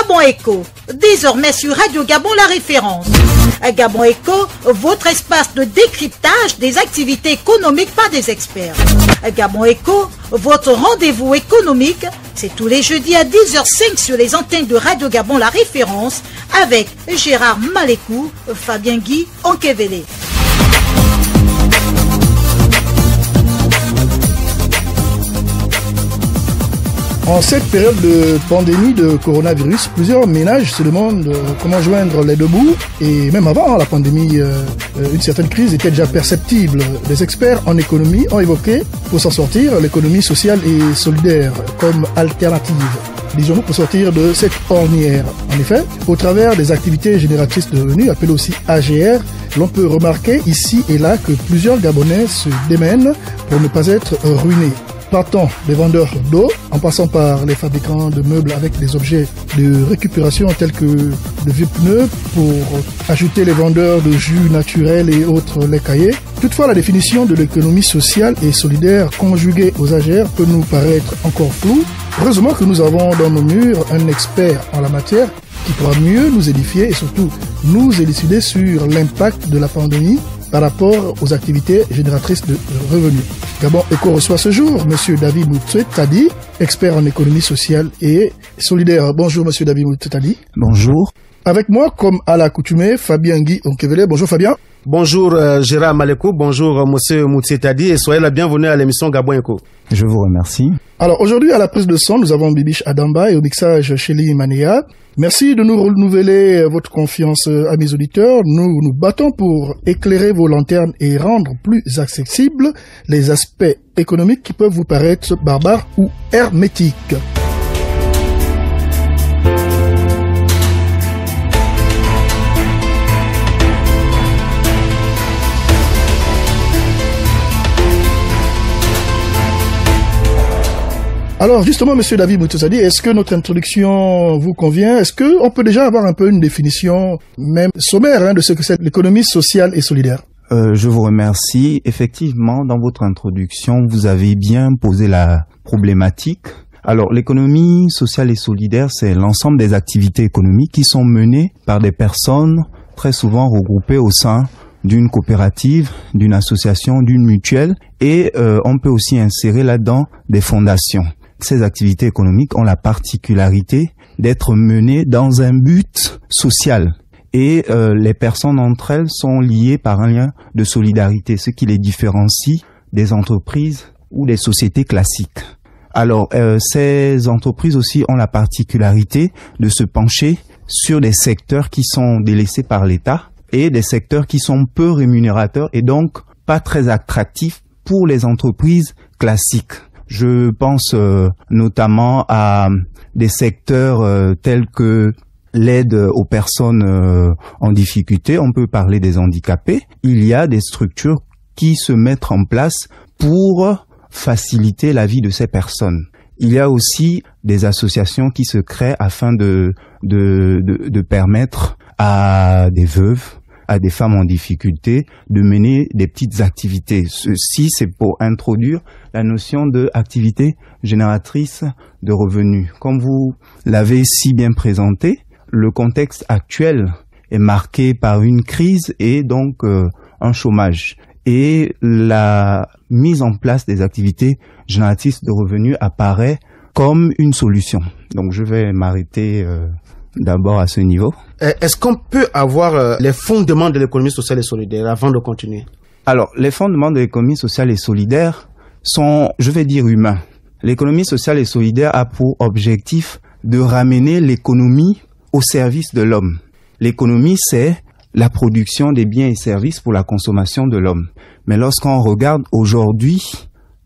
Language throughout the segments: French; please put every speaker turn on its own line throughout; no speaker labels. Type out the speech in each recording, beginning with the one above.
Gabon Echo, désormais sur Radio Gabon La Référence. Gabon Echo, votre espace de décryptage des activités économiques par des experts. Gabon Echo, votre rendez-vous économique, c'est tous les jeudis à 10h05 sur les antennes de Radio Gabon La Référence avec Gérard Malekou, Fabien Guy Onkevele.
En cette période de pandémie de coronavirus, plusieurs ménages se demandent comment joindre les deux bouts. Et même avant la pandémie, une certaine crise était déjà perceptible. Les experts en économie ont évoqué, pour s'en sortir, l'économie sociale et solidaire comme alternative. Disons-nous, pour sortir de cette ornière. En effet, au travers des activités génératrices de revenus, appelées aussi AGR, l'on peut remarquer ici et là que plusieurs Gabonais se démènent pour ne pas être ruinés. Partant des vendeurs d'eau, en passant par les fabricants de meubles avec des objets de récupération tels que de vieux pneus, pour ajouter les vendeurs de jus naturels et autres laits caillés. Toutefois, la définition de l'économie sociale et solidaire conjuguée aux AGR peut nous paraître encore floue. Heureusement que nous avons dans nos murs un expert en la matière qui pourra mieux nous édifier et surtout nous élucider sur l'impact de la pandémie par rapport aux activités génératrices de revenus. Gabon Echo reçoit ce jour M. David Moutsetadi, expert en économie sociale et solidaire. Bonjour M. David Moutsetadi.
Bonjour.
Avec moi, comme à l'accoutumée, Fabien Guy Onkevele. Bonjour Fabien.
Bonjour Gérard Malekou, bonjour M. Moutsetadi et soyez la bienvenue à l'émission Gabon Echo.
Je vous remercie.
Alors aujourd'hui, à la prise de son, nous avons Bibiche Adamba et au mixage Shelly Manea. Merci de nous renouveler votre confiance, amis auditeurs. Nous nous battons pour éclairer vos lanternes et rendre plus accessibles les aspects économiques qui peuvent vous paraître barbares ou hermétiques. Alors justement, Monsieur David Moutoussadi, est-ce que notre introduction vous convient? Est-ce que on peut déjà avoir un peu une définition, même sommaire, de ce que c'est l'économie sociale et solidaire?
Je vous remercie. Effectivement, dans votre introduction, vous avez bien posé la problématique. Alors, l'économie sociale et solidaire, c'est l'ensemble des activités économiques qui sont menées par des personnes très souvent regroupées au sein d'une coopérative, d'une association, d'une mutuelle, et on peut aussi insérer là-dedans des fondations. Ces activités économiques ont la particularité d'être menées dans un but social. Et les personnes entre elles sont liées par un lien de solidarité, ce qui les différencie des entreprises ou des sociétés classiques. Alors, ces entreprises aussi ont la particularité de se pencher sur des secteurs qui sont délaissés par l'État et des secteurs qui sont peu rémunérateurs et donc pas très attractifs pour les entreprises classiques. Je pense notamment à des secteurs tels que l'aide aux personnes en difficulté. On peut parler des handicapés. Il y a des structures qui se mettent en place pour faciliter la vie de ces personnes. Il y a aussi des associations qui se créent afin de permettre à des veuves, à des femmes en difficulté, de mener des petites activités. Ceci, c'est pour introduire la notion de activité génératrice de revenus. Comme vous l'avez si bien présenté, le contexte actuel est marqué par une crise et donc un chômage. Et la mise en place des activités génératrices de revenus apparaît comme une solution. Donc je vais m'arrêter d'abord à ce niveau.
Est-ce qu'on peut avoir les fondements de l'économie sociale et solidaire avant de continuer?
Alors, les fondements de l'économie sociale et solidaire sont, je vais dire, humains. L'économie sociale et solidaire a pour objectif de ramener l'économie au service de l'homme. L'économie, c'est la production des biens et services pour la consommation de l'homme. Mais lorsqu'on regarde aujourd'hui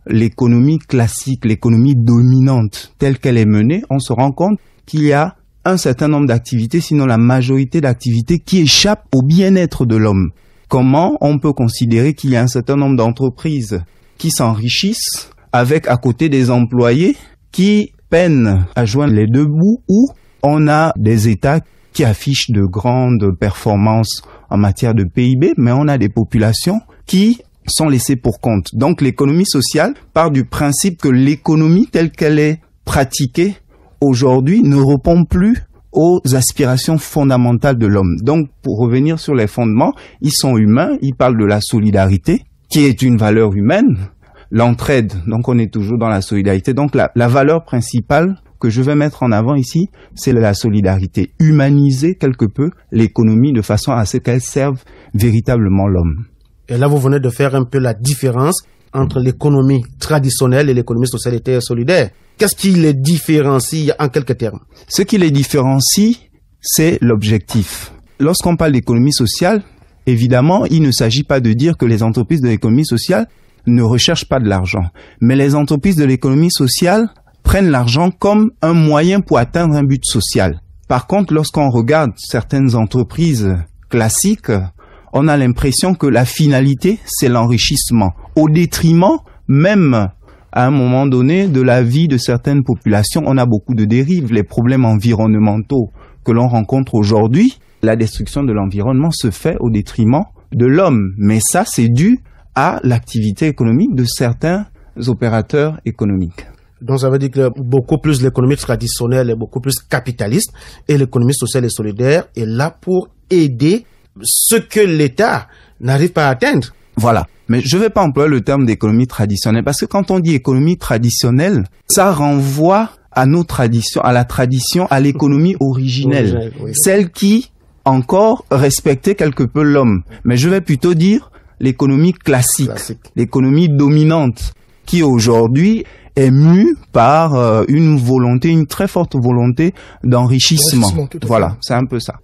l'économie classique, l'économie dominante telle qu'elle est menée, on se rend compte qu'il y a un certain nombre d'activités, sinon la majorité d'activités qui échappent au bien-être de l'homme. Comment on peut considérer qu'il y a un certain nombre d'entreprises qui s'enrichissent avec à côté des employés qui peinent à joindre les deux bouts, ou on a des États qui affichent de grandes performances en matière de PIB, mais on a des populations qui sont laissées pour compte. Donc l'économie sociale part du principe que l'économie telle qu'elle est pratiquée aujourd'hui ne répond plus aux aspirations fondamentales de l'homme. Donc, pour revenir sur les fondements, ils sont humains, ils parlent de la solidarité, qui est une valeur humaine, l'entraide, donc on est toujours dans la solidarité. Donc, la valeur principale que je vais mettre en avant ici, c'est la solidarité. Humaniser quelque peu l'économie de façon à ce qu'elle serve véritablement l'homme.
Et là, vous venez de faire un peu la différence entre l'économie traditionnelle et l'économie sociale et solidaire. Qu'est-ce qui les différencie en quelques termes?
Ce qui les différencie, c'est l'objectif. Lorsqu'on parle d'économie sociale, évidemment, il ne s'agit pas de dire que les entreprises de l'économie sociale ne recherchent pas de l'argent. Mais les entreprises de l'économie sociale prennent l'argent comme un moyen pour atteindre un but social. Par contre, lorsqu'on regarde certaines entreprises classiques, on a l'impression que la finalité, c'est l'enrichissement, au détriment même à un moment donné de la vie de certaines populations. On a beaucoup de dérives, les problèmes environnementaux que l'on rencontre aujourd'hui. La destruction de l'environnement se fait au détriment de l'homme. Mais ça, c'est dû à l'activité économique de certains opérateurs économiques.
Donc ça veut dire que beaucoup plus l'économie traditionnelle est beaucoup plus capitaliste et l'économie sociale et solidaire est là pour aider ce que l'État n'arrive pas à atteindre.
Voilà. Mais je ne vais pas employer le terme d'économie traditionnelle parce que quand on dit économie traditionnelle, ça renvoie à nos traditions, à la tradition, à l'économie originelle, oui. Celle qui encore respectait quelque peu l'homme. Mais je vais plutôt dire l'économie classique. L'économie dominante qui aujourd'hui est mue par une volonté, une très forte volonté d'enrichissement. Voilà, c'est un peu ça.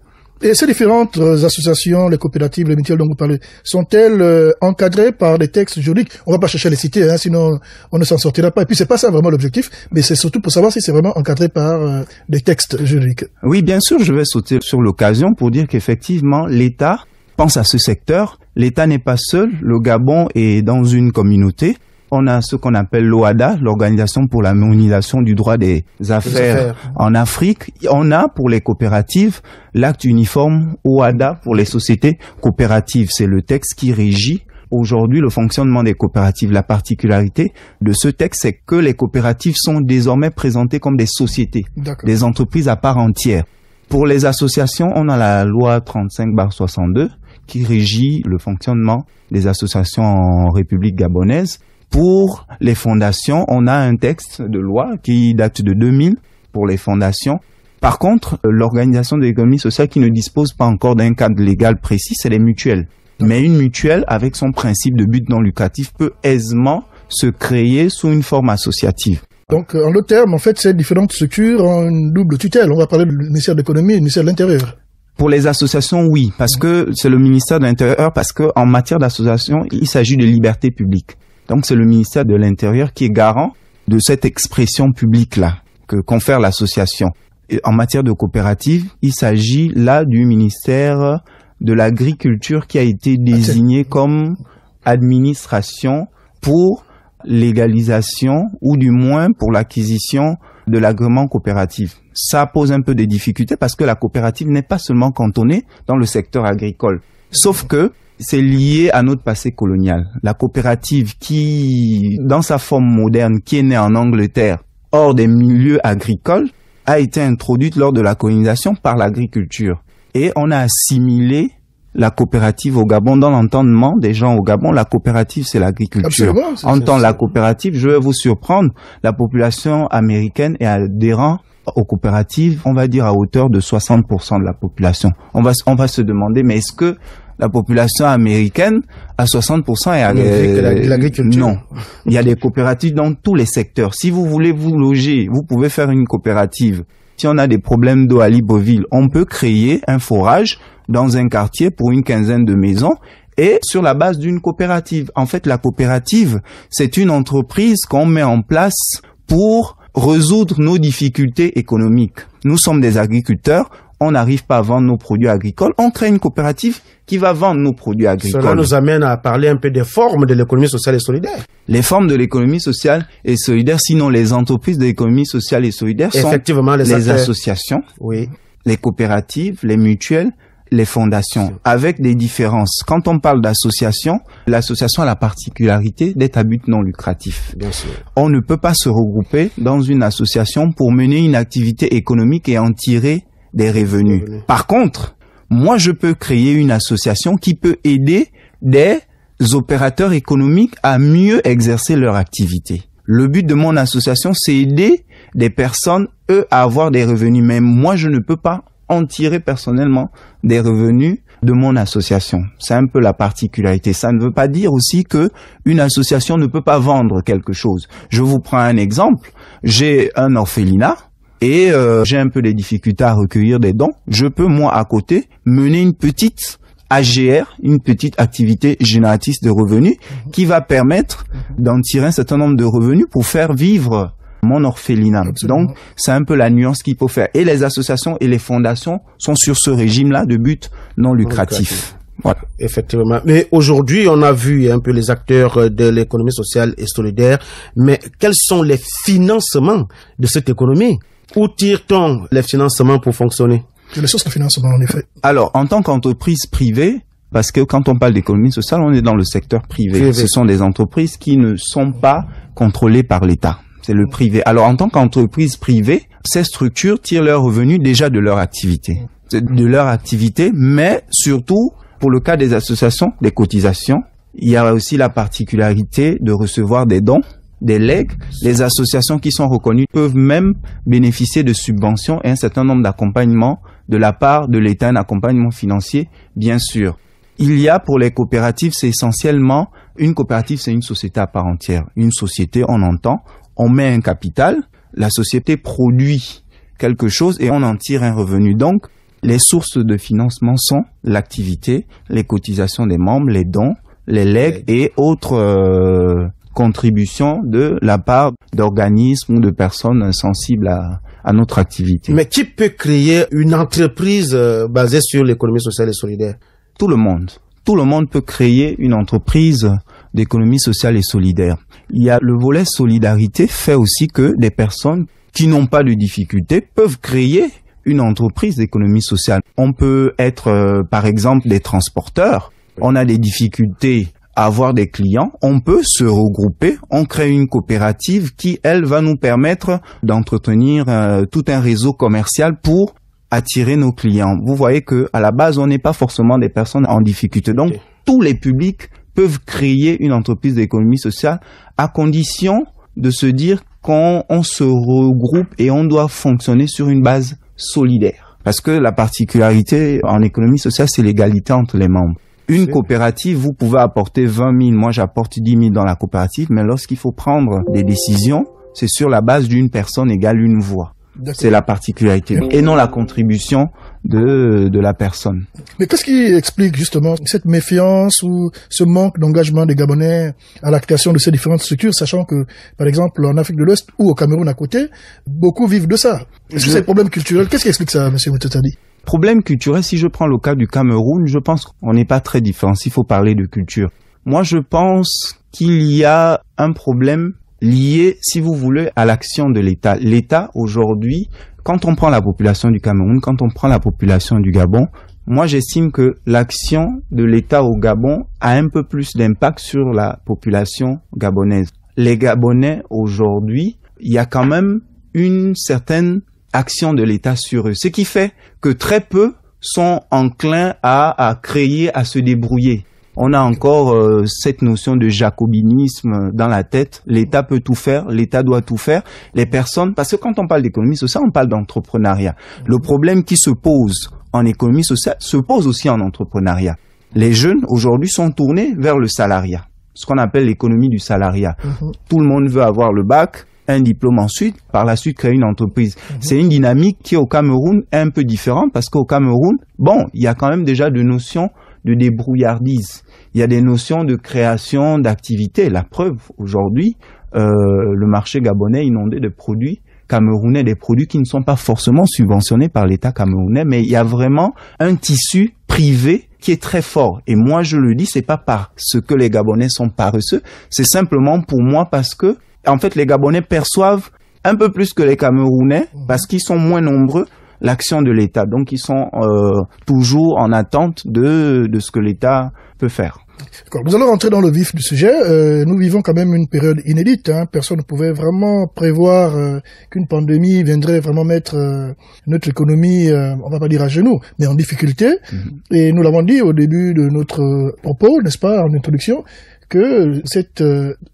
Et ces différentes associations, les coopératives, les mutuelles dont vous parlez, sont-elles encadrées par des textes juridiques? On va pas chercher à les citer, hein, sinon on ne s'en sortira pas. Et puis c'est pas ça vraiment l'objectif, mais c'est surtout pour savoir si c'est vraiment encadré par des textes juridiques.
Oui, bien sûr, je vais sauter sur l'occasion pour dire qu'effectivement, l'État pense à ce secteur. L'État n'est pas seul. Le Gabon est dans une communauté. On a ce qu'on appelle l'OHADA, l'Organisation pour l'harmonisation du droit des affaires en Afrique. On a pour les coopératives l'acte uniforme OHADA pour les sociétés coopératives. C'est le texte qui régit aujourd'hui le fonctionnement des coopératives. La particularité de ce texte, c'est que les coopératives sont désormais présentées comme des sociétés, des entreprises à part entière. Pour les associations, on a la loi 35/62 qui régit le fonctionnement des associations en République gabonaise. Pour les fondations, on a un texte de loi qui date de 2000 pour les fondations. Par contre, l'organisation de l'économie sociale qui ne dispose pas encore d'un cadre légal précis, c'est les mutuelles. Mais une mutuelle, avec son principe de but non lucratif, peut aisément se créer sous une forme associative.
Donc, en d'autres termes, en fait, ces différentes structures ont une double tutelle. On va parler du ministère de l'économie et du ministère de l'Intérieur.
Pour les associations, oui, parce que c'est le ministère de l'Intérieur, parce que en matière d'association, il s'agit de liberté publique. Donc, c'est le ministère de l'Intérieur qui est garant de cette expression publique-là que confère l'association. Et en matière de coopérative, il s'agit là du ministère de l'Agriculture qui a été désigné comme administration pour légalisation ou du moins pour l'acquisition de l'agrément coopératif. Ça pose un peu des difficultés parce que la coopérative n'est pas seulement cantonnée dans le secteur agricole. Sauf que c'est lié à notre passé colonial. La coopérative qui, dans sa forme moderne, qui est née en Angleterre, hors des milieux agricoles, a été introduite lors de la colonisation par l'agriculture. Et on a assimilé la coopérative au Gabon. Dans l'entendement des gens au Gabon, la coopérative, c'est l'agriculture. En tant que la coopérative, je vais vous surprendre, la population américaine est adhérente aux coopératives, on va dire à hauteur de 60% de la population. On va se demander, mais est-ce que la population américaine à 60% est
l'agriculture?
Non. Il y a des coopératives dans tous les secteurs. Si vous voulez vous loger, vous pouvez faire une coopérative. Si on a des problèmes d'eau à Libreville, on peut créer un forage dans un quartier pour une quinzaine de maisons et sur la base d'une coopérative. En fait, la coopérative, c'est une entreprise qu'on met en place pour résoudre nos difficultés économiques. Nous sommes des agriculteurs, on n'arrive pas à vendre nos produits agricoles, on crée une coopérative qui va vendre nos produits agricoles.
Cela nous amène à parler un peu des formes de l'économie sociale et solidaire.
Les formes de l'économie sociale et solidaire, sinon les entreprises de l'économie sociale et solidaire sont les associations, oui, les coopératives, les mutuelles, les fondations, avec des différences. Quand on parle d'association, l'association a la particularité d'être à but non lucratif.
Bien sûr.
On ne peut pas se regrouper dans une association pour mener une activité économique et en tirer des revenus. Par contre, moi, je peux créer une association qui peut aider des opérateurs économiques à mieux exercer leur activité. Le but de mon association, c'est aider des personnes, eux, à avoir des revenus. Mais moi, je ne peux pas en tirer personnellement des revenus de mon association. C'est un peu la particularité. Ça ne veut pas dire aussi que une association ne peut pas vendre quelque chose. Je vous prends un exemple. J'ai un orphelinat et j'ai un peu des difficultés à recueillir des dons. Je peux, moi, à côté, mener une petite AGR, une petite activité génératrice de revenus qui va permettre d'en tirer un certain nombre de revenus pour faire vivre mon orphelinat.
Absolument.
Donc, c'est un peu la nuance qu'il faut faire. Et les associations et les fondations sont sur ce régime-là de but non lucratif. Voilà.
Effectivement. Mais aujourd'hui, on a vu un peu les acteurs de l'économie sociale et solidaire. Mais quels sont les financements de cette économie? Où tire-t-on les financements pour fonctionner?
Les sources de financement, en effet.
Alors, en tant qu'entreprise privée, parce que quand on parle d'économie sociale, on est dans le secteur privé. Ce sont des entreprises qui ne sont pas contrôlées par l'État. C'est le privé. Alors, en tant qu'entreprise privée, ces structures tirent leurs revenus déjà de leur activité. De leur activité, mais surtout, pour le cas des associations, des cotisations, il y a aussi la particularité de recevoir des dons, des legs. Les associations qui sont reconnues peuvent même bénéficier de subventions et un certain nombre d'accompagnements de la part de l'État, un accompagnement financier, bien sûr. Il y a pour les coopératives, c'est essentiellement, une coopérative, c'est une société à part entière. Une société, on entend, on met un capital, la société produit quelque chose et on en tire un revenu. Donc, les sources de financement sont l'activité, les cotisations des membres, les dons, les legs et autres contributions de la part d'organismes ou de personnes sensibles à notre activité.
Mais qui peut créer une entreprise basée sur l'économie sociale et solidaire?
Tout le monde. Tout le monde peut créer une entreprise d'économie sociale et solidaire. Il y a le volet solidarité fait aussi que des personnes qui n'ont pas de difficultés peuvent créer une entreprise d'économie sociale. On peut être, par exemple, des transporteurs. On a des difficultés à avoir des clients. On peut se regrouper. On crée une coopérative qui, elle, va nous permettre d'entretenir tout un réseau commercial pour attirer nos clients. Vous voyez que à la base, on n'est pas forcément des personnes en difficulté. Donc, tous les publics peuvent créer une entreprise d'économie sociale à condition de se dire qu'on se regroupe et on doit fonctionner sur une base solidaire. Parce que la particularité en économie sociale, c'est l'égalité entre les membres. Une coopérative, vous pouvez apporter 20 000, moi j'apporte 10 000 dans la coopérative, mais lorsqu'il faut prendre des décisions, c'est sur la base d'une personne égale une voix. C'est la particularité et non la contribution de la personne.
Mais qu'est-ce qui explique justement cette méfiance ou ce manque d'engagement des Gabonais à la création de ces différentes structures, sachant que, par exemple, en Afrique de l'Ouest ou au Cameroun à côté, beaucoup vivent de ça? Est-ce que c'est un problème culturel? Qu'est-ce qui explique ça, monsieur Moutotadi?
Problème culturel, si je prends le cas du Cameroun, je pense qu'on n'est pas très différent s'il faut parler de culture. Moi, je pense qu'il y a un problème lié, si vous voulez, à l'action de l'État. L'État, aujourd'hui, quand on prend la population du Cameroun, quand on prend la population du Gabon, moi j'estime que l'action de l'État au Gabon a un peu plus d'impact sur la population gabonaise. Les Gabonais, aujourd'hui, il y a quand même une certaine action de l'État sur eux, ce qui fait que très peu sont enclins à créer, à se débrouiller. On a encore cette notion de jacobinisme dans la tête. L'État peut tout faire, l'État doit tout faire. Les personnes, parce que quand on parle d'économie sociale, on parle d'entrepreneuriat. Le problème qui se pose en économie sociale se pose aussi en entrepreneuriat. Les jeunes, aujourd'hui, sont tournés vers le salariat, ce qu'on appelle l'économie du salariat. Tout le monde veut avoir le bac, un diplôme ensuite, par la suite créer une entreprise. C'est une dynamique qui, au Cameroun, est un peu différente parce qu'au Cameroun, bon, il y a quand même déjà des notions de débrouillardise. Il y a des notions de création d'activités. La preuve, aujourd'hui, le marché gabonais est inondé de produits camerounais, des produits qui ne sont pas forcément subventionnés par l'État camerounais, mais il y a vraiment un tissu privé qui est très fort. Et moi, je le dis, c'est pas parce que les Gabonais sont paresseux, c'est simplement pour moi parce que, en fait, les Gabonais perçoivent un peu plus que les Camerounais, parce qu'ils sont moins nombreux, l'action de l'État. Donc, ils sont toujours en attente de ce que l'État peut faire.
D'accord. Nous allons rentrer dans le vif du sujet. Nous vivons quand même une période inédite. Personne ne pouvait vraiment prévoir qu'une pandémie viendrait vraiment mettre notre économie, on va pas dire à genoux, mais en difficulté. Et nous l'avons dit au début de notre propos, n'est-ce pas, en introduction, que cette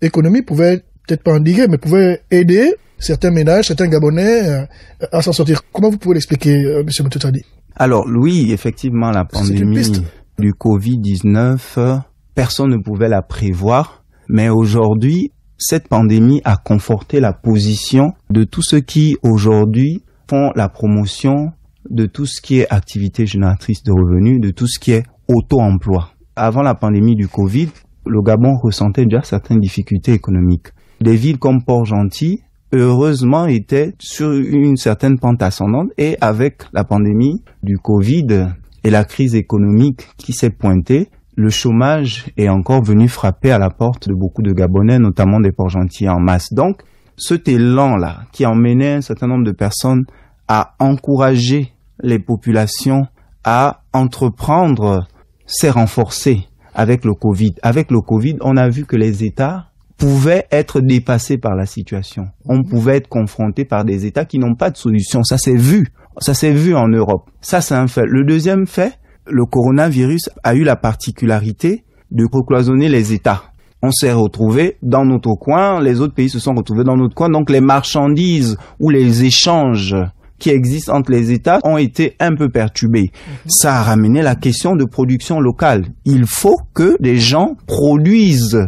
économie pouvait peut-être pas endiguer, mais pouvait aider certains ménages, certains Gabonais à s'en sortir. Comment vous pouvez l'expliquer, M. Moutoutadi?
Alors, oui, effectivement, la pandémie du Covid-19, personne ne pouvait la prévoir, mais aujourd'hui, cette pandémie a conforté la position de tous ceux qui, aujourd'hui, font la promotion de tout ce qui est activité génératrice de revenus, de tout ce qui est auto-emploi. Avant la pandémie du Covid, le Gabon ressentait déjà certaines difficultés économiques. Des villes comme Port-Gentil, heureusement, étaient sur une certaine pente ascendante, et avec la pandémie du Covid et la crise économique qui s'est pointée, le chômage est encore venu frapper à la porte de beaucoup de Gabonais, notamment des Port-Gentil en masse. Donc, cet élan-là, qui emmenait un certain nombre de personnes à encourager les populations à entreprendre, s'est renforcé avec le Covid. Avec le Covid, on a vu que les États pouvaient être dépassés par la situation. On pouvait être confronté par des États qui n'ont pas de solution. Ça s'est vu. Ça s'est vu en Europe. Ça, c'est un fait. Le deuxième fait, le coronavirus a eu la particularité de recloisonner les États. On s'est retrouvés dans notre coin, les autres pays se sont retrouvés dans notre coin, donc les marchandises ou les échanges qui existent entre les États ont été un peu perturbés. Ça a ramené la question de production locale. Il faut que les gens produisent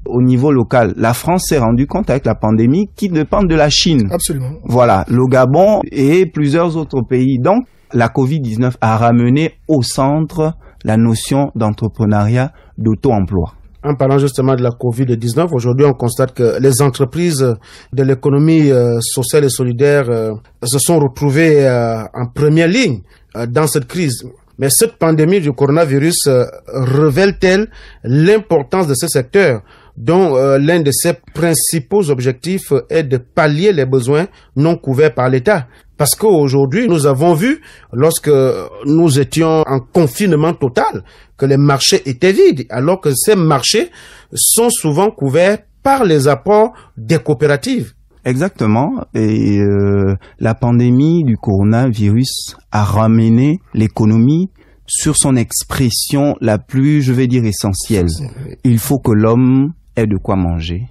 au niveau local. La France s'est rendue compte avec la pandémie qu'ils dépendent de la Chine.
Absolument.
Voilà, le Gabon et plusieurs autres pays. Donc, la Covid-19 a ramené au centre la notion d'entrepreneuriat, d'auto-emploi.
En parlant justement de la Covid-19, aujourd'hui on constate que les entreprises de l'économie sociale et solidaire se sont retrouvées en première ligne dans cette crise. Mais cette pandémie du coronavirus révèle-t-elle l'importance de ce secteur dont l'un de ses principaux objectifs est de pallier les besoins non couverts par l'État? Parce qu'aujourd'hui, nous avons vu, lorsque nous étions en confinement total, que les marchés étaient vides, alors que ces marchés sont souvent couverts par les apports des coopératives.
Exactement. Et la pandémie du coronavirus a ramené l'économie sur son expression la plus, je vais dire, essentielle. Il faut que l'homme ait de quoi manger.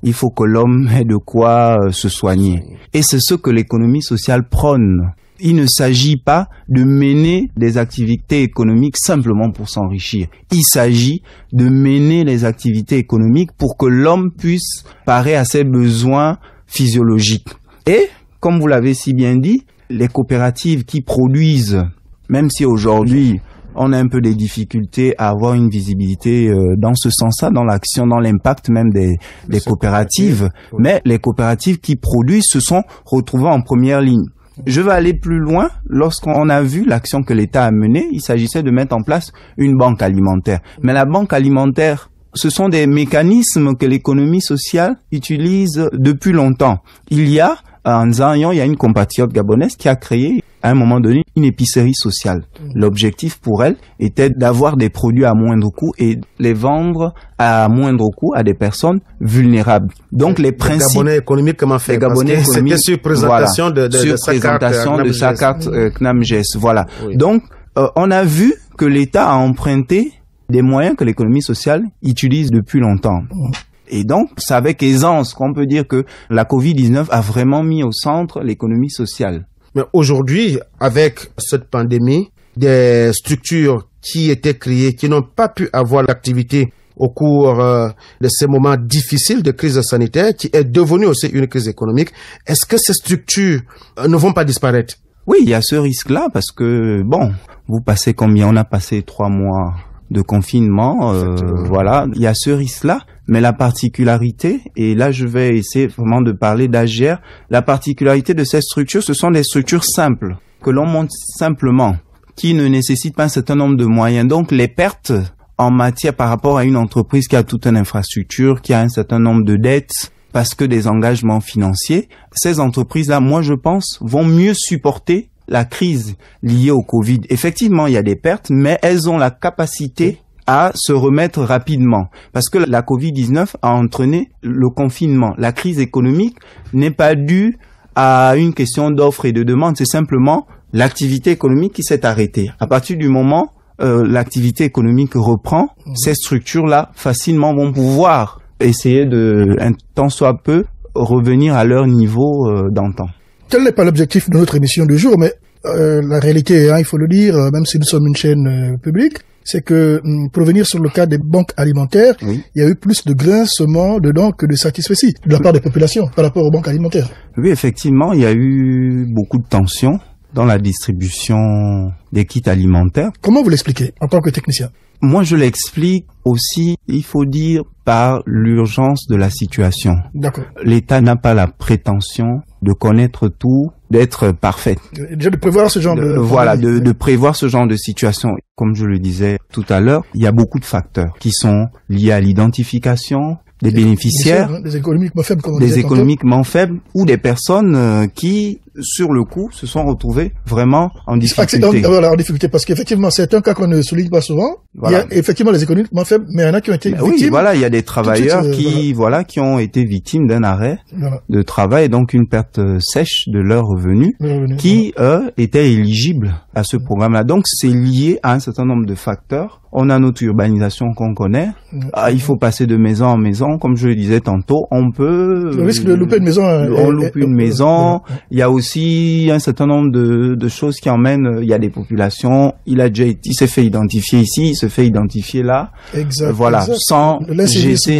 Il faut que l'homme ait de quoi se soigner. Et c'est ce que l'économie sociale prône. Il ne s'agit pas de mener des activités économiques simplement pour s'enrichir. Il s'agit de mener les activités économiques pour que l'homme puisse parer à ses besoins physiologiques. Et, comme vous l'avez si bien dit, les coopératives qui produisent, même si aujourd'hui on a un peu des difficultés à avoir une visibilité dans ce sens-là, dans l'action, dans l'impact même des coopératives, mais les coopératives qui produisent se sont retrouvées en première ligne. Je vais aller plus loin. Lorsqu'on a vu l'action que l'État a menée, il s'agissait de mettre en place une banque alimentaire. Mais la banque alimentaire, ce sont des mécanismes que l'économie sociale utilise depuis longtemps. Il y a, en Nzanyon, il y a une compatriote gabonaise qui a créé, à un moment donné, une épicerie sociale. L'objectif pour elle était d'avoir des produits à moindre coût et les vendre à moindre coût à des personnes vulnérables. Donc les principes... Les Gabonais
économiques, comment faire?
Les Gabonais économiques,
c'était sur présentation
voilà, de sa carte CNAMGES. Voilà.
Oui.
Donc, on a vu que l'État a emprunté des moyens que l'économie sociale utilise depuis longtemps. Et donc, c'est avec aisance qu'on peut dire que la Covid-19 a vraiment mis au centre l'économie sociale.
Mais aujourd'hui, avec cette pandémie, des structures qui étaient créées, qui n'ont pas pu avoir l'activité au cours de ces moments difficiles de crise sanitaire, qui est devenue aussi une crise économique, est-ce que ces structures ne vont pas disparaître?
Oui, il y a ce risque-là parce que, bon, vous passez combien? On a passé 3 mois de confinement, voilà, il y a ce risque-là. Mais la particularité, et là je vais essayer vraiment de parler d'AGR, la particularité de ces structures, ce sont des structures simples, que l'on monte simplement, qui ne nécessitent pas un certain nombre de moyens. Donc les pertes en matière par rapport à une entreprise qui a toute une infrastructure, qui a un certain nombre de dettes, parce que des engagements financiers, ces entreprises-là, moi je pense, vont mieux supporter la crise liée au Covid. Effectivement, il y a des pertes, mais elles ont la capacité à se remettre rapidement. Parce que la Covid-19 a entraîné le confinement. La crise économique n'est pas due à une question d'offre et de demande, c'est simplement l'activité économique qui s'est arrêtée. À partir du moment l'activité économique reprend, ces structures-là facilement vont pouvoir essayer de, un tant soit peu, revenir à leur niveau d'antan.
Tel n'est pas l'objectif de notre émission du jour, mais la réalité, il faut le dire, même si nous sommes une chaîne publique, c'est que pour revenir sur le cas des banques alimentaires, il y a eu plus de grincements dedans que de satisfecit de la part des populations par rapport aux banques alimentaires.
Oui, effectivement, il y a eu beaucoup de tensions dans la distribution des kits alimentaires.
Comment vous l'expliquez en tant que technicien?
Moi, je l'explique aussi, il faut dire, par l'urgence de la situation.
D'accord.
L'État n'a pas la prétention de connaître tout, d'être parfait.
Déjà de prévoir ce genre
de prévoir ce genre de situation. Comme je le disais tout à l'heure, il y a beaucoup de facteurs qui sont liés à l'identification des bénéficiaires,
des économiquement faibles, comme on
des économiquement faibles, ou des personnes qui, sur le coup, se sont retrouvées vraiment en difficulté.
Voilà, en difficulté, parce qu'effectivement, c'est un cas qu'on ne souligne pas souvent.
Voilà.
Il y a effectivement les économiquement faibles, mais il y en a qui ont été victimes.
Oui, voilà, il y a des travailleurs qui ont été victimes d'un arrêt de travail, et donc une perte sèche de leurs revenus, qui, eux, étaient éligibles à ce programme-là. Donc, c'est lié à un certain nombre de facteurs. On a notre urbanisation qu'on connaît. Il faut passer de maison en maison. Comme je le disais tantôt, on peut...
Le risque de louper une maison...
On loupe une maison. Il y a aussi un certain nombre de choses qui emmènent... Il y a des populations. Il s'est fait identifier ici, il se fait identifier là.
Exact.
Voilà.
Exact.
Sans
l'incivisme.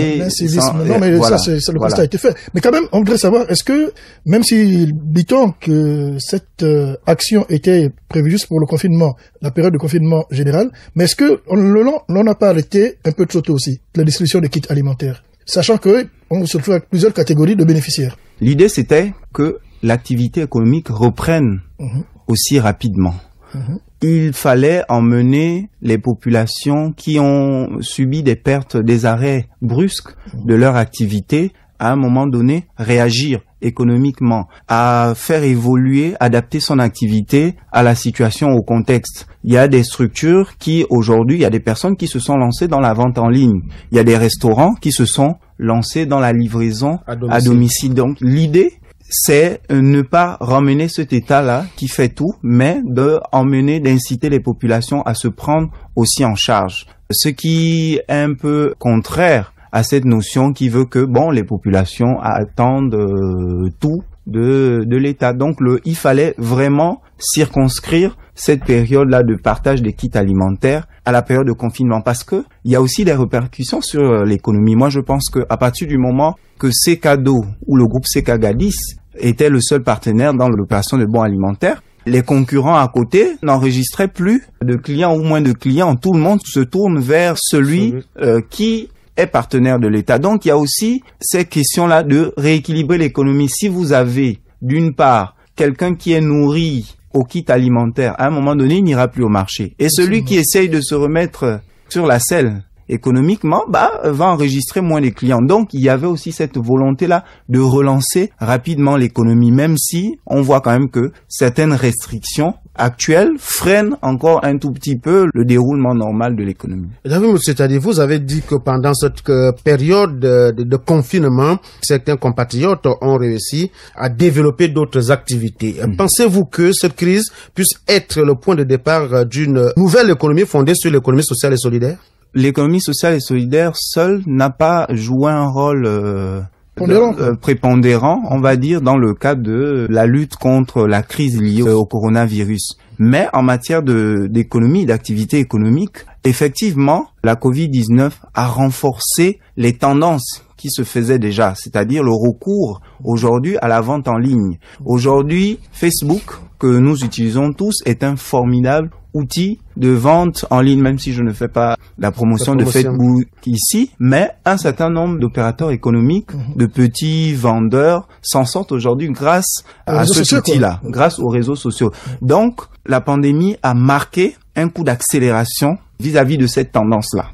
Non, mais voilà. Ça, le constat a été fait. Mais quand même, on voudrait savoir, est-ce que, même si, dit-on que cette action était prévue juste pour le confinement, la période de confinement général, mais est-ce que on n'a pas arrêté un peu trop tôt aussi la distribution des kits alimentaires, sachant que on se retrouve avec plusieurs catégories de bénéficiaires?
L'idée, c'était que l'activité économique reprenne aussi rapidement. Il fallait emmener les populations qui ont subi des pertes, des arrêts brusques de leur activité, à un moment donné, réagir économiquement, à faire évoluer, adapter son activité à la situation, au contexte. Il y a des structures qui, aujourd'hui, il y a des personnes qui se sont lancées dans la vente en ligne. Il y a des restaurants qui se sont lancés dans la livraison à domicile. Donc, l'idée, c'est ne pas ramener cet état-là qui fait tout, mais d'inciter les populations à se prendre aussi en charge. Ce qui est un peu contraire à cette notion qui veut que, les populations attendent tout de l'État. Donc, il fallait vraiment circonscrire cette période-là de partage des kits alimentaires à la période de confinement, parce que il y a aussi des répercussions sur l'économie. Moi, je pense que à partir du moment que Secado ou le groupe Secagadis était le seul partenaire dans l'opération de bons alimentaires, les concurrents à côté n'enregistraient plus de clients ou moins de clients. Tout le monde se tourne vers celui qui est partenaire de l'État. Donc, il y a aussi ces questions-là de rééquilibrer l'économie. Si vous avez, d'une part, quelqu'un qui est nourri au kit alimentaire, à un moment donné, il n'ira plus au marché. Et celui qui essaye de se remettre sur la selle économiquement, va enregistrer moins de clients. Donc, il y avait aussi cette volonté-là de relancer rapidement l'économie, même si on voit quand même que certaines restrictions actuelles freinent encore un tout petit peu le déroulement normal de l'économie.
C'est-à-dire, vous avez dit que pendant cette période de confinement, certains compatriotes ont réussi à développer d'autres activités. Pensez-vous que cette crise puisse être le point de départ d'une nouvelle économie fondée sur l'économie sociale et solidaire?
L'économie sociale et solidaire seule n'a pas joué un rôle prépondérant, on va dire, dans le cadre de la lutte contre la crise liée au coronavirus. Mais en matière d'économie, d'activité économique, effectivement, la Covid-19 a renforcé les tendances qui se faisaient déjà, c'est-à-dire le recours aujourd'hui à la vente en ligne. Aujourd'hui, Facebook, que nous utilisons tous, est un formidable outil de vente en ligne, même si je ne fais pas la promotion de Facebook ici, mais un certain nombre d'opérateurs économiques, de petits vendeurs s'en sortent aujourd'hui grâce à cet outil-là, grâce aux réseaux sociaux. Donc, la pandémie a marqué un coup d'accélération vis-à-vis de cette tendance-là.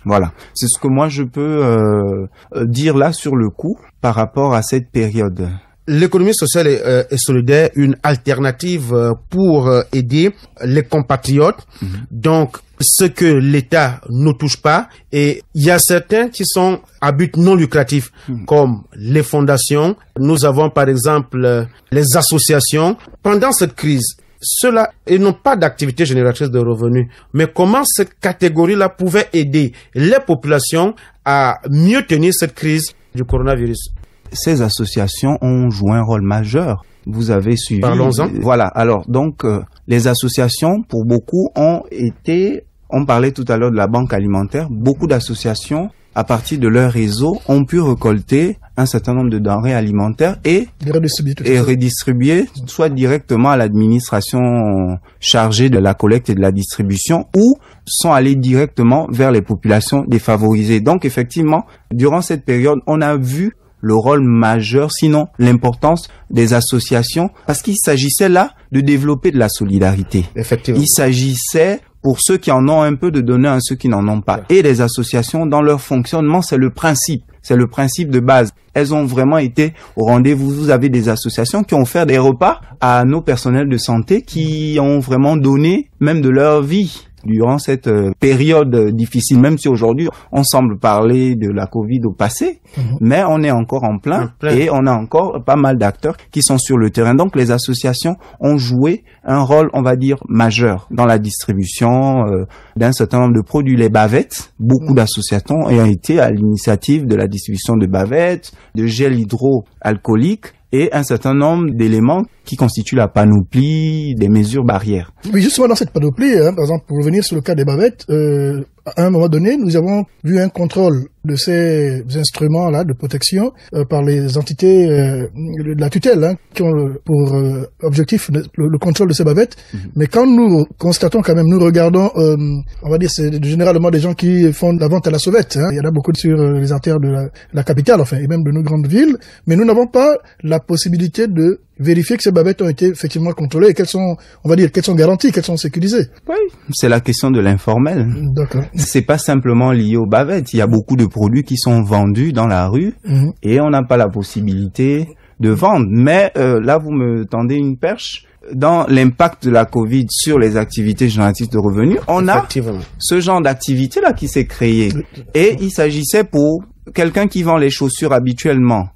Voilà. C'est ce que moi je peux dire là sur le coup par rapport à cette période.
l'économie sociale et solidaire une alternative pour aider les compatriotes. Donc, ce que l'État ne touche pas, et il y a certains qui sont à but non lucratif, comme les fondations. Nous avons par exemple les associations. Pendant cette crise, ceux-là, ils n'ont pas d'activité génératrice de revenus. Mais comment cette catégorie-là pouvait aider les populations à mieux tenir cette crise du coronavirus?
Ces associations ont joué un rôle majeur. Vous avez suivi.
Parlons-en.
Voilà. Alors, donc, les associations, pour beaucoup, on parlait tout à l'heure de la banque alimentaire. Beaucoup d'associations, à partir de leur réseau, ont pu récolter un certain nombre de denrées alimentaires et redistribuer soit directement à l'administration chargée de la collecte et de la distribution, ou sont allés directement vers les populations défavorisées. Donc, effectivement, durant cette période, on a vu le rôle majeur, sinon l'importance des associations, parce qu'il s'agissait là de développer de la solidarité.
Effectivement.
Il s'agissait, pour ceux qui en ont un peu, de donner à ceux qui n'en ont pas. Et les associations, dans leur fonctionnement, c'est le principe de base. Elles ont vraiment été au rendez-vous. Vous avez des associations qui ont offert des repas à nos personnels de santé, qui ont vraiment donné même de leur vie durant cette période difficile, même si aujourd'hui on semble parler de la Covid au passé, mais on est encore en plein et on a encore pas mal d'acteurs qui sont sur le terrain. Donc les associations ont joué un rôle, on va dire, majeur dans la distribution d'un certain nombre de produits. Les bavettes, beaucoup d'associations ont été à l'initiative de la distribution de bavettes, de gel hydroalcoolique, et un certain nombre d'éléments qui constituent la panoplie des mesures barrières.
Oui, justement dans cette panoplie, par exemple, pour revenir sur le cas des bavettes, à un moment donné, nous avons vu un contrôle de ces instruments-là de protection par les entités de la tutelle, qui ont pour objectif le contrôle de ces bavettes. Mais quand nous constatons quand même, nous regardons, on va dire, c'est généralement des gens qui font la vente à la sauvette. Il y en a beaucoup sur les artères de la capitale, enfin, et même de nos grandes villes. Mais nous n'avons pas la possibilité de vérifier que ces bavettes ont été effectivement contrôlées et qu'elles sont, on va dire, qu'elles sont garanties, qu'elles sont sécurisées.
Oui, c'est la question de l'informel.
D'accord.
C'est pas simplement lié aux bavettes. Il y a beaucoup de produits qui sont vendus dans la rue et on n'a pas la possibilité de vendre. Mais là, vous me tendez une perche. Dans l'impact de la Covid sur les activités génératrices de revenus, on a ce genre d'activité-là qui s'est créé. Et il s'agissait pour quelqu'un qui vend les chaussures habituellement,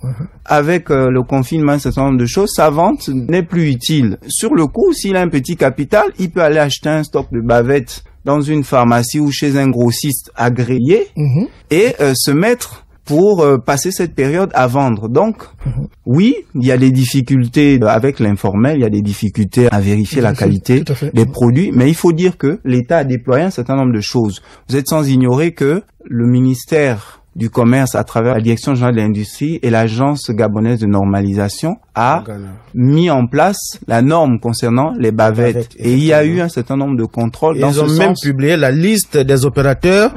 avec le confinement, un certain nombre de choses, sa vente n'est plus utile. Sur le coup, s'il a un petit capital, il peut aller acheter un stock de bavettes dans une pharmacie ou chez un grossiste agréé et se mettre pour passer cette période à vendre. Donc, oui, il y a des difficultés avec l'informel, il y a des difficultés à vérifier la qualité des produits, mais il faut dire que l'État a déployé un certain nombre de choses. Vous êtes sans ignorer que le ministère du Commerce, à travers la Direction générale de l'industrie et l'Agence gabonaise de normalisation, a mis en place la norme concernant les bavettes. Et il y a eu un certain nombre de contrôles dans ce sens.
Ils ont même publié la liste des opérateurs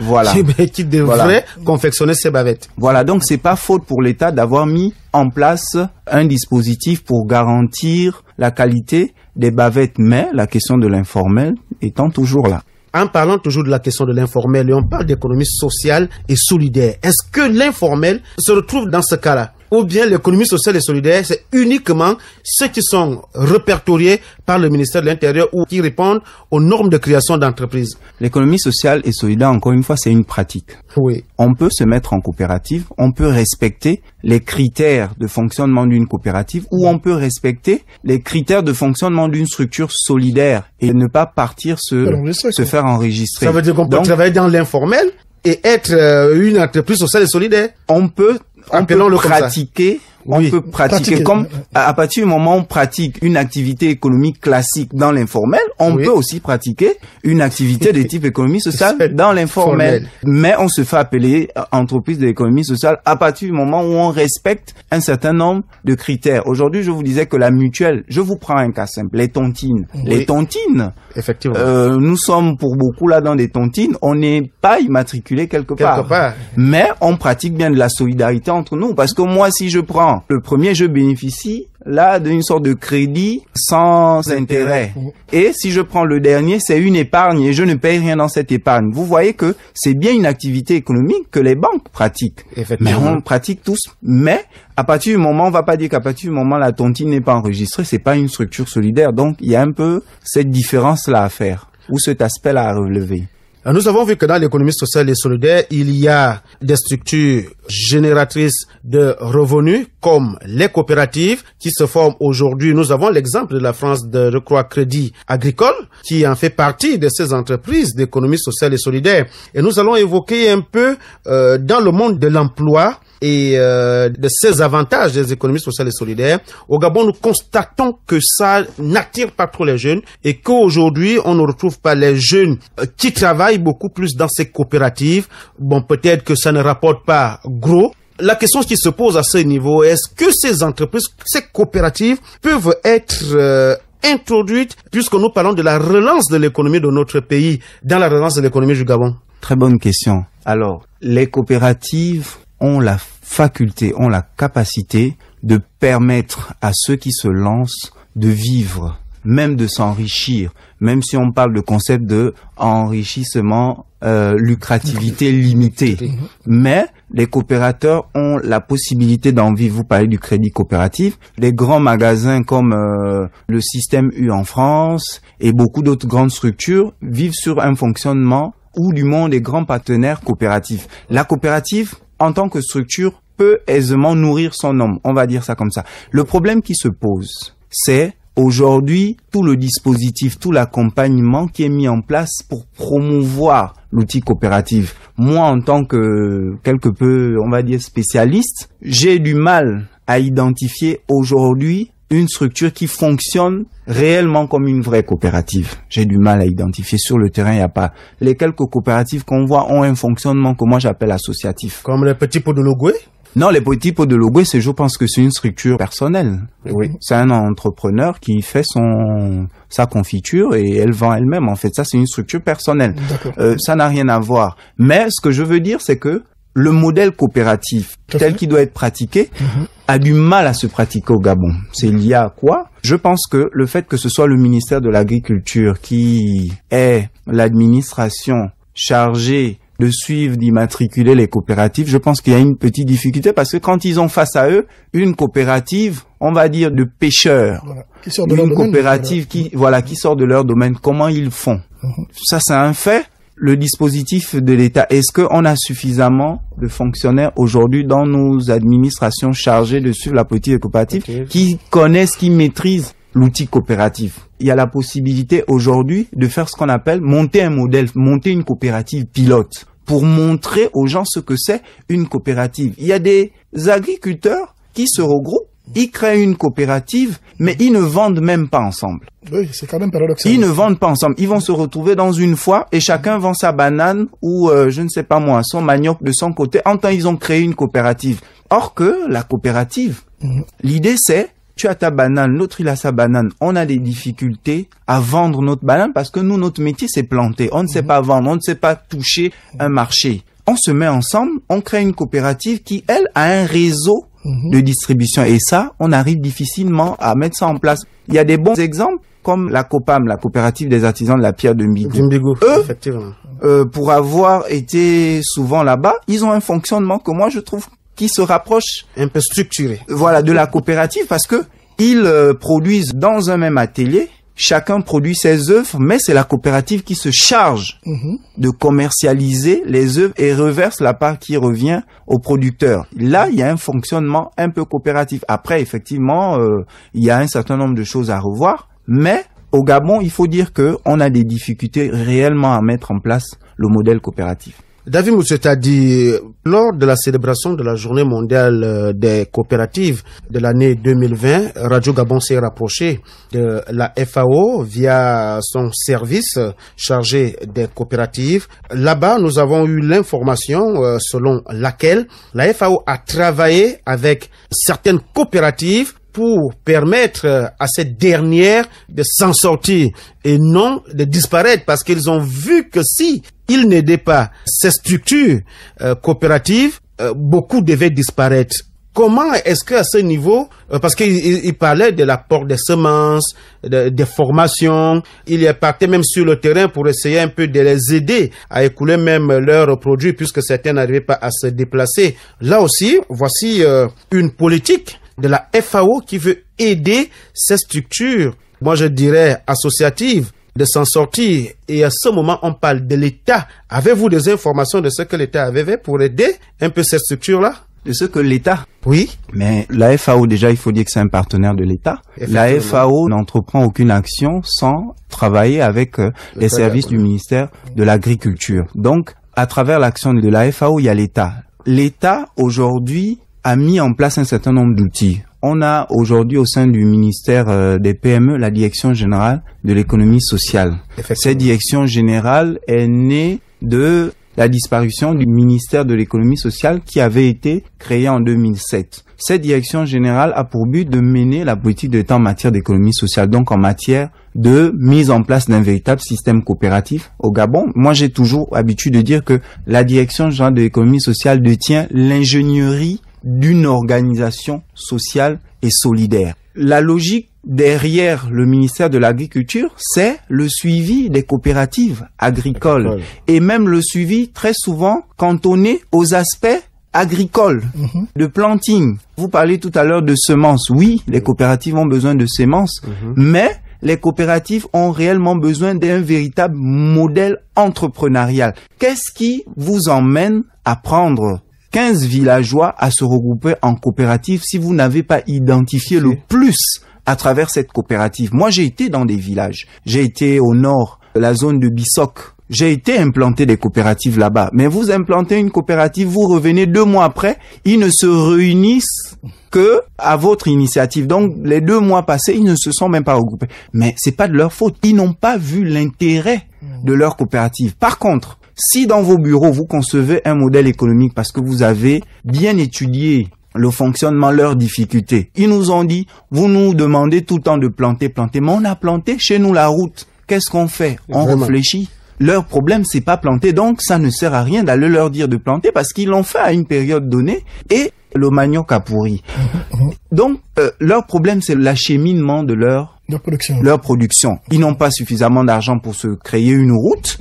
qui devraient confectionner ces bavettes.
Voilà, donc c'est pas faute pour l'État d'avoir mis en place un dispositif pour garantir la qualité des bavettes, mais la question de l'informel étant toujours là.
En parlant toujours de la question de l'informel, et on parle d'économie sociale et solidaire, est-ce que l'informel se retrouve dans ce cas-là? Ou bien l'économie sociale et solidaire, c'est uniquement ceux qui sont répertoriés par le ministère de l'Intérieur ou qui répondent aux normes de création d'entreprises?
L'économie sociale et solidaire, encore une fois, c'est une pratique.
Oui.
On peut se mettre en coopérative, on peut respecter les critères de fonctionnement d'une coopérative ou on peut respecter les critères de fonctionnement d'une structure solidaire et ne pas partir se faire enregistrer.
Ça veut dire qu'on peut travailler dans l'informel et être une entreprise sociale et solidaire?
On peut pratiquer. On peut pratiquer comme à partir du moment où on pratique une activité économique classique dans l'informel, on peut aussi pratiquer une activité de type économie sociale dans l'informel. Mais on se fait appeler entreprise de l'économie sociale à partir du moment où on respecte un certain nombre de critères. Aujourd'hui, je vous disais que la mutuelle, je vous prends un cas simple, les tontines. Les tontines,
effectivement.
nous sommes pour beaucoup là dans des tontines, on n'est pas immatriculé quelque part. Mais on pratique bien de la solidarité entre nous parce que moi, si je prends le premier, je bénéficie là d'une sorte de crédit sans intérêt. Et si je prends le dernier, c'est une épargne et je ne paye rien dans cette épargne. Vous voyez que c'est bien une activité économique que les banques pratiquent. Mais on pratique tous. Mais à partir du moment, on va pas dire qu'à partir du moment la tontine n'est pas enregistrée, c'est pas une structure solidaire. Donc il y a un peu cette différence-là à faire, ou cet aspect-là à relever.
Nous avons vu que dans l'économie sociale et solidaire, il y a des structures génératrices de revenus comme les coopératives qui se forment aujourd'hui. Nous avons l'exemple de la France de Recroix Crédit Agricole qui en fait partie de ces entreprises d'économie sociale et solidaire. Et nous allons évoquer un peu dans le monde de l'emploi et de ces avantages des économies sociales et solidaires. Au Gabon, nous constatons que ça n'attire pas trop les jeunes et qu'aujourd'hui, on ne retrouve pas les jeunes qui travaillent beaucoup plus dans ces coopératives. Bon, peut-être que ça ne rapporte pas gros. La question qui se pose à ce niveau, est-ce que ces entreprises, ces coopératives peuvent être introduites, puisque nous parlons de la relance de l'économie de notre pays, dans la relance de l'économie du Gabon?
Très bonne question. Alors, les coopératives ont la faculté, ont la capacité de permettre à ceux qui se lancent de vivre, même de s'enrichir, même si on parle de concept de enrichissement, lucrativité limitée. Mais les coopérateurs ont la possibilité d'en vivre. Vous parlez du crédit coopératif. Les grands magasins comme le système U en France et beaucoup d'autres grandes structures vivent sur un fonctionnement où du monde des grands partenaires coopératifs. La coopérative, en tant que structure, peut aisément nourrir son homme. On va dire ça comme ça. Le problème qui se pose, c'est aujourd'hui tout le dispositif, tout l'accompagnement qui est mis en place pour promouvoir l'outil coopératif. Moi, en tant que quelque peu, on va dire, spécialiste, j'ai du mal à identifier aujourd'hui une structure qui fonctionne réellement comme une vraie coopérative. J'ai du mal à identifier. Sur le terrain, il n'y a pas. Les quelques coopératives qu'on voit ont un fonctionnement que moi j'appelle associatif.
Comme les petits pots de Logoué?
Non, les petits pots de Logoué, je pense que c'est une structure personnelle. Oui. C'est un entrepreneur qui fait sa confiture et elle vend elle-même. En fait, ça, c'est une structure personnelle. Ça n'a rien à voir. Mais ce que je veux dire, c'est que le modèle coopératif tel qu'il doit être pratiqué a du mal à se pratiquer au Gabon. C'est lié à quoi? Je pense que le fait que ce soit le ministère de l'Agriculture qui est l'administration chargée de suivre, d'immatriculer les coopératives, je pense qu'il y a une petite difficulté parce que quand ils ont face à eux une coopérative, on va dire de pêcheurs,
qui sort de
une coopérative qui sort de leur domaine, comment ils font? Ça, c'est un fait. Le dispositif de l'État, est-ce qu'on a suffisamment de fonctionnaires aujourd'hui dans nos administrations chargées de suivre la politique des coopératives qui connaissent, qui maîtrisent l'outil coopératif? Il y a la possibilité aujourd'hui de faire ce qu'on appelle monter un modèle, monter une coopérative pilote pour montrer aux gens ce que c'est une coopérative. Il y a des agriculteurs qui se regroupent, ils créent une coopérative, mais ils ne vendent même pas ensemble.
Oui, c'est quand même paradoxal.
Ils ne vendent pas ensemble. Ils vont se retrouver dans une foire et chacun vend sa banane ou, je ne sais pas moi, son manioc de son côté. En temps, ils ont créé une coopérative. Or que la coopérative, l'idée c'est, tu as ta banane, l'autre il a sa banane. On a des difficultés à vendre notre banane parce que nous, notre métier c'est planter. On ne sait pas vendre, on ne sait pas toucher un marché. On se met ensemble, on crée une coopérative qui, elle, a un réseau de distribution. Et ça, on arrive difficilement à mettre ça en place. Il y a des bons exemples, comme la COPAM, la coopérative des artisans de la pierre de Mbigou.
Effectivement.
Pour avoir été souvent là-bas, ils ont un fonctionnement que moi je trouve qui se rapproche
un peu structuré.
Voilà, de la coopérative parce que ils produisent dans un même atelier. Chacun produit ses œuvres, mais c'est la coopérative qui se charge de commercialiser les œuvres et reverse la part qui revient au producteur. Là, il y a un fonctionnement un peu coopératif. Après, effectivement, il y a un certain nombre de choses à revoir, mais au Gabon, il faut dire que on a des difficultés réellement à mettre en place le modèle coopératif.
David Moussé t'a dit, lors de la célébration de la journée mondiale des coopératives de l'année 2020, Radio Gabon s'est rapproché de la FAO via son service chargé des coopératives. Là-bas, nous avons eu l'information selon laquelle la FAO a travaillé avec certaines coopératives pour permettre à cette dernière de s'en sortir et non de disparaître, parce qu'ils ont vu que si ils n'aidaient pas ces structures coopératives, beaucoup devaient disparaître. Comment est-ce qu'à ce niveau, parce qu'il parlait de l'apport des semences, des formations, il est parti même sur le terrain pour essayer un peu de les aider à écouler même leurs produits puisque certains n'arrivaient pas à se déplacer. Là aussi, voici une politique de la FAO qui veut aider ces structures, moi je dirais associatives, de s'en sortir. Et à ce moment, on parle de l'État. Avez-vous des informations de ce que l'État avait fait pour aider un peu ces structures-là?
De ce que l'État.
Oui.
Mais la FAO, déjà, il faut dire que c'est un partenaire de l'État. La FAO n'entreprend aucune action sans travailler avec les services du ministère de l'Agriculture. Donc, à travers l'action de la FAO, il y a l'État. L'État, aujourd'hui, a mis en place un certain nombre d'outils. On a aujourd'hui au sein du ministère des PME la Direction générale de l'économie sociale. Cette direction générale est née de la disparition du ministère de l'économie sociale qui avait été créé en 2007. Cette direction générale a pour but de mener la politique de l'État en matière d'économie sociale, donc en matière de mise en place d'un véritable système coopératif au Gabon. Moi, j'ai toujours l'habitude de dire que la direction générale de l'économie sociale détient l'ingénierie d'une organisation sociale et solidaire. La logique derrière le ministère de l'Agriculture, c'est le suivi des coopératives agricoles et même le suivi très souvent cantonné aux aspects agricoles, de planting. Vous parlez tout à l'heure de semences. Oui, les coopératives ont besoin de semences, mais les coopératives ont réellement besoin d'un véritable modèle entrepreneurial. Qu'est-ce qui vous emmène à prendre 15 villageois à se regrouper en coopérative si vous n'avez pas identifié le plus à travers cette coopérative? Moi, j'ai été dans des villages. J'ai été au nord de la zone de Bissok. J'ai été implanter des coopératives là-bas. Mais vous implantez une coopérative, vous revenez 2 mois après, ils ne se réunissent que à votre initiative. Donc, les 2 mois passés, ils ne se sont même pas regroupés. Mais c'est pas de leur faute. Ils n'ont pas vu l'intérêt de leur coopérative. Par contre, si dans vos bureaux, vous concevez un modèle économique parce que vous avez bien étudié le fonctionnement, leurs difficultés, ils nous ont dit, vous nous demandez tout le temps de planter, mais on a planté chez nous la route. Qu'est-ce qu'on fait? On réfléchit. Leur problème, c'est pas planter, donc ça ne sert à rien d'aller leur dire de planter parce qu'ils l'ont fait à une période donnée et le manioc a pourri. Donc, leur problème, c'est l'acheminement de leur production. Ils n'ont pas suffisamment d'argent pour se créer une route.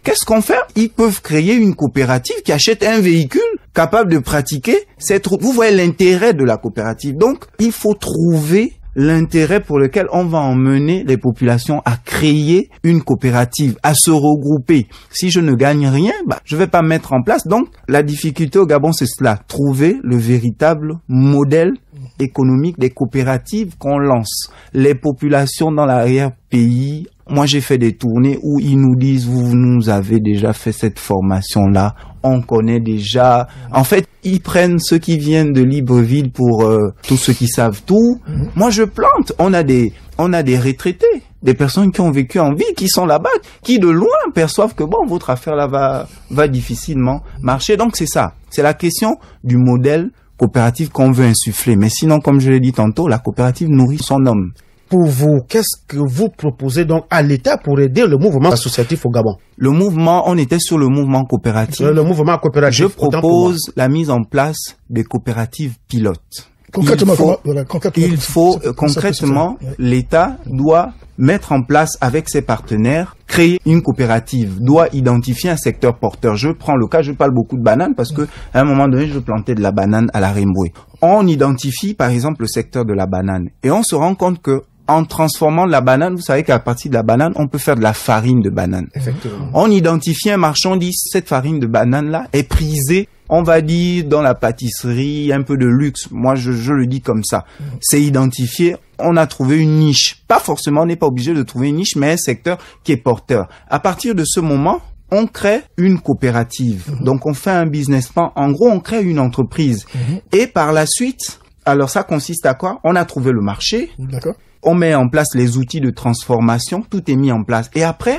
Qu'est-ce qu'on fait? Ils peuvent créer une coopérative qui achète un véhicule capable de pratiquer cette route. Vous voyez l'intérêt de la coopérative. Donc, il faut trouver l'intérêt pour lequel on va emmener les populations à créer une coopérative, à se regrouper. Si je ne gagne rien, je vais pas mettre en place. Donc, la difficulté au Gabon, c'est cela. Trouver le véritable modèle économique des coopératives qu'on lance. Les populations dans l'arrière-pays, moi j'ai fait des tournées où ils nous disent, vous nous avez déjà fait cette formation-là, on connaît déjà. En fait, ils prennent ceux qui viennent de Libreville pour tous ceux qui savent tout. Moi je plante. On a des retraités, des personnes qui ont vécu en ville, qui sont là-bas, qui de loin perçoivent que bon, votre affaire là va difficilement marcher. Donc c'est ça. C'est la question du modèle coopérative qu'on veut insuffler. Mais sinon, comme je l'ai dit tantôt, la coopérative nourrit son homme.
Pour vous, qu'est-ce que vous proposez donc à l'État pour aider le mouvement associatif au Gabon?
Le mouvement, on était sur le mouvement coopératif.
Le mouvement coopératif.
Je propose la mise en place des coopératives pilotes.
Concrètement,
concrètement, l'État doit mettre en place avec ses partenaires, créer une coopérative, doit identifier un secteur porteur. Je prends le cas, je parle beaucoup de bananes parce que à un moment donné, je plantais de la banane à la Rimboué. On identifie par exemple le secteur de la banane et on se rend compte que en transformant la banane, vous savez qu'à partir de la banane, on peut faire de la farine de banane.
Effectivement.
On identifie un marchand, on dit cette farine de banane-là est prisée, on va dire dans la pâtisserie, un peu de luxe. Moi, je le dis comme ça. C'est identifié, on a trouvé une niche. Pas forcément, on n'est pas obligé de trouver une niche, mais un secteur qui est porteur. À partir de ce moment, on crée une coopérative. Donc, on fait un business plan. En gros, on crée une entreprise. Et par la suite, alors ça consiste à quoi? On a trouvé le marché.
D'accord.
On met en place les outils de transformation, tout est mis en place. Et après,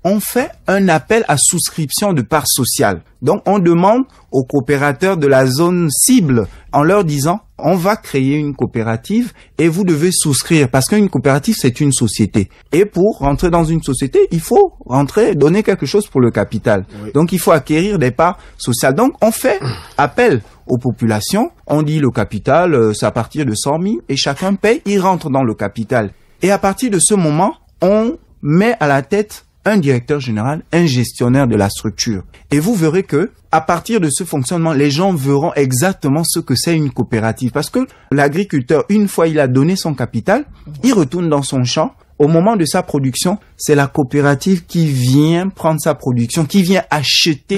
on fait un appel à souscription de parts sociales. Donc, on demande aux coopérateurs de la zone cible, en leur disant, on va créer une coopérative et vous devez souscrire parce qu'une coopérative, c'est une société. Et pour rentrer dans une société, il faut donner quelque chose pour le capital. Oui. Donc, il faut acquérir des parts sociales. Donc, on fait appel aux populations. On dit le capital, c'est à partir de 100 000 et chacun paye, il rentre dans le capital. Et à partir de ce moment, on met à la tête un directeur général, un gestionnaire de la structure. Et vous verrez que, à partir de ce fonctionnement, les gens verront exactement ce que c'est une coopérative. Parce que l'agriculteur, une fois il a donné son capital, il retourne dans son champ. Au moment de sa production, c'est la coopérative qui vient prendre sa production, qui vient acheter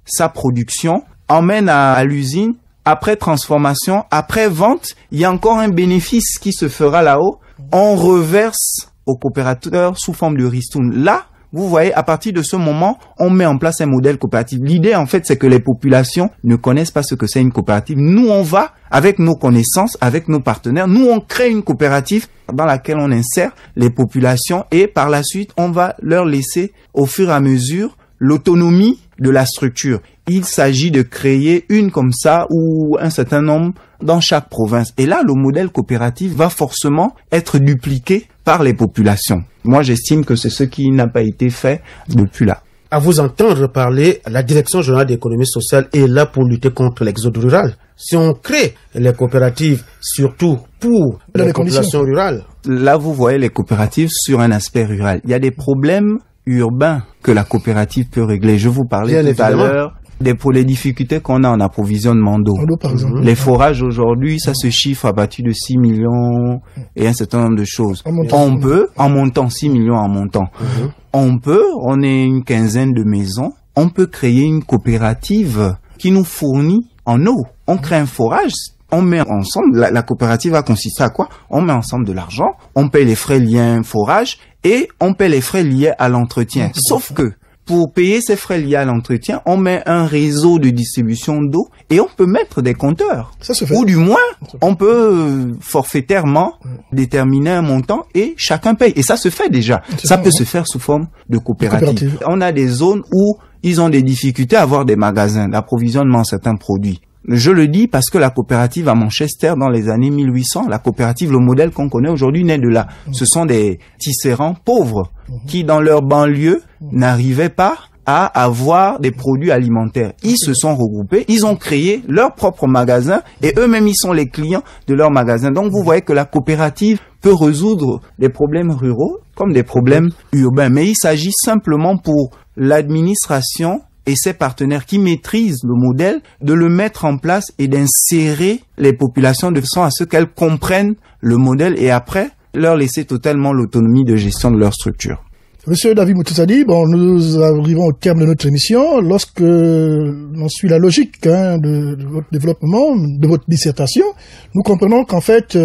sa production, emmène à l'usine. Après transformation, après vente, il y a encore un bénéfice qui se fera là-haut. On reverse aux coopérateurs sous forme de ristourne. Là, vous voyez, à partir de ce moment, on met en place un modèle coopératif. L'idée, en fait, c'est que les populations ne connaissent pas ce que c'est une coopérative. Nous, on va, avec nos connaissances, avec nos partenaires, nous, on crée une coopérative dans laquelle on insère les populations et par la suite, on va leur laisser, au fur et à mesure, l'autonomie de la structure. Il s'agit de créer une comme ça ou un certain nombre dans chaque province. Et là, le modèle coopératif va forcément être dupliqué par les populations. Moi, j'estime que c'est ce qui n'a pas été fait depuis là.
À vous entendre parler, la Direction générale d'économie sociale est là pour lutter contre l'exode rural. Si on crée les coopératives, surtout pour les populations rurales.
Là, vous voyez les coopératives sur un aspect rural. Il y a des problèmes urbains que la coopérative peut régler. Je vous parlais tout à l'heure pour les difficultés qu'on a en approvisionnement d'eau.
Par exemple.
Les forages aujourd'hui, ça se chiffre à partir de 6 millions et un certain nombre de choses. On peut, en montant 6 millions en montant, on est une quinzaine de maisons, on peut créer une coopérative qui nous fournit en eau. On crée un forage, on met ensemble, la coopérative va consister à quoi? On met ensemble de l'argent, on paye les frais liés à un forage et on paye les frais liés à l'entretien. Sauf que, pour payer ces frais liés à l'entretien, on met un réseau de distribution d'eau et on peut mettre des compteurs. Ça se fait. Ou du moins, on peut forfaitairement déterminer un montant et chacun paye. Et ça se fait déjà. Ça peut se faire sous forme de coopérative. On a des zones où ils ont des difficultés à avoir des magasins d'approvisionnement de certains produits. Je le dis parce que la coopérative à Manchester, dans les années 1800, la coopérative, le modèle qu'on connaît aujourd'hui, naît de là. Ce sont des tisserands pauvres qui, dans leur banlieue, n'arrivaient pas à avoir des produits alimentaires. Ils se sont regroupés, ils ont créé leur propre magasin et eux-mêmes, ils sont les clients de leur magasin. Donc, vous voyez que la coopérative peut résoudre des problèmes ruraux comme des problèmes urbains. Mais il s'agit simplement pour l'administration et ses partenaires qui maîtrisent le modèle, de le mettre en place et d'insérer les populations de façon à ce qu'elles comprennent le modèle et après leur laisser totalement l'autonomie de gestion de leur structure.
Monsieur David Moutoussadi, nous arrivons au terme de notre émission. Lorsque l'on suit la logique de votre développement, de votre dissertation, nous comprenons qu'en fait,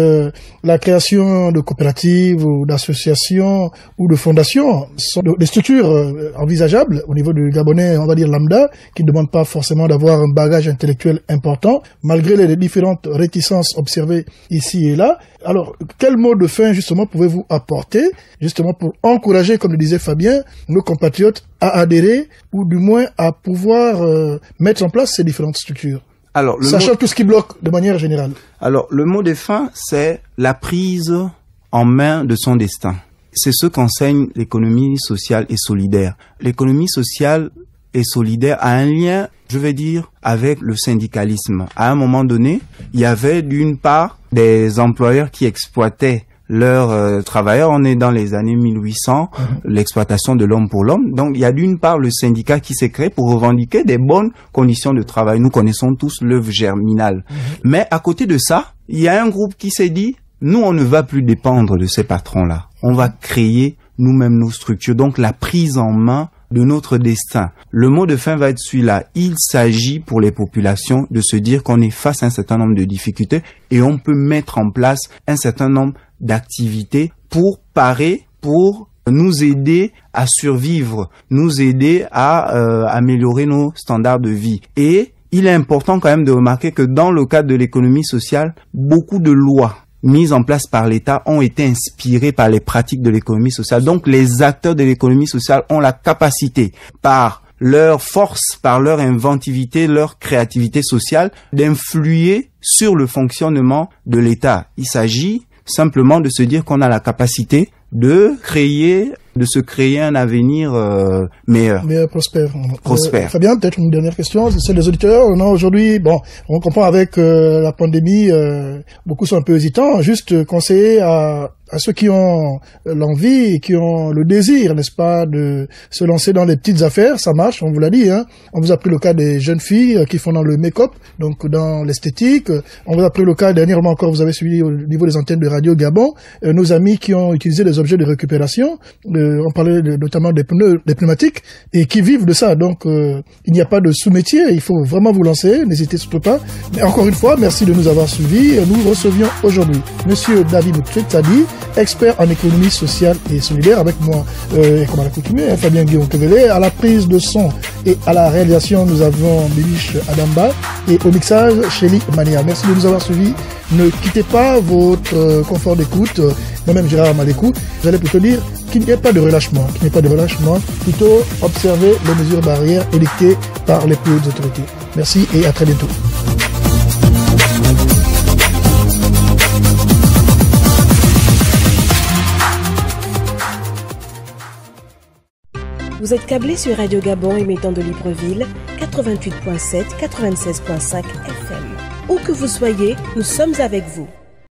la création de coopératives ou d'associations ou de fondations sont des structures envisageables au niveau du Gabonais, on va dire lambda, qui ne demandent pas forcément d'avoir un bagage intellectuel important, malgré les différentes réticences observées ici et là. Alors, quel mot de fin, justement, pouvez-vous apporter, justement, pour encourager, comme le disait Fabien, nos compatriotes à adhérer, ou du moins à pouvoir mettre en place ces différentes structures? Alors, sachant tout ce qui bloque de manière générale.
Alors, le mot de fin, c'est la prise en main de son destin. C'est ce qu'enseigne l'économie sociale et solidaire. L'économie sociale et solidaire a un lien, je vais dire, avec le syndicalisme. À un moment donné, il y avait d'une part des employeurs qui exploitaient leurs travailleurs. On est dans les années 1800, l'exploitation de l'homme pour l'homme. Donc, il y a d'une part le syndicat qui s'est créé pour revendiquer des bonnes conditions de travail. Nous connaissons tous l'œuvre germinale. Mais à côté de ça, il y a un groupe qui s'est dit, nous, on ne va plus dépendre de ces patrons-là. On va créer nous-mêmes nos structures. Donc, la prise en main de notre destin. Le mot de fin va être celui-là. Il s'agit pour les populations de se dire qu'on est face à un certain nombre de difficultés et on peut mettre en place un certain nombre d'activités pour parer, pour nous aider à survivre, nous aider à améliorer nos standards de vie. Et il est important quand même de remarquer que dans le cadre de l'économie sociale, beaucoup de lois mises en place par l'État ont été inspirées par les pratiques de l'économie sociale. Donc, les acteurs de l'économie sociale ont la capacité, par leur force, par leur inventivité, leur créativité sociale, d'influer sur le fonctionnement de l'État. Il s'agit simplement de se dire qu'on a la capacité de se créer un avenir meilleur.
Meilleur, prospère.
Prospère.
Bien, peut-être une dernière question, c'est les auditeurs. Non, aujourd'hui, bon, on comprend avec la pandémie, beaucoup sont un peu hésitants. Juste conseiller à ceux qui ont l'envie et qui ont le désir, n'est-ce pas, de se lancer dans les petites affaires, ça marche, on vous l'a dit, hein. On vous a pris le cas des jeunes filles qui font dans le make-up, donc dans l'esthétique. On vous a pris le cas, dernièrement encore, vous avez suivi au niveau des antennes de Radio Gabon, nos amis qui ont utilisé des objets de récupération, on parlait notamment des pneumatiques, et qui vivent de ça. Donc, il n'y a pas de sous-métier, il faut vraiment vous lancer, n'hésitez surtout pas. Mais encore une fois, merci de nous avoir suivis. Nous recevions aujourd'hui Monsieur David Tsadi, expert en économie sociale et solidaire, avec moi, comme à l'accoutumée, Fabien Guillaume Kevele. À la prise de son et à la réalisation, nous avons Bibiche Adamba, et au mixage, Shelly Mania. Merci de nous avoir suivis. Ne quittez pas votre confort d'écoute. Moi-même, Gérard Malécou, j'allais plutôt dire qu'il n'y ait pas de relâchement, plutôt observer les mesures barrières édictées par les plus hautes autorités. Merci et à très bientôt.
Vous êtes câblé sur Radio Gabon émettant de Libreville, 88.7, 96.5 FM. Où que vous soyez, nous sommes avec vous.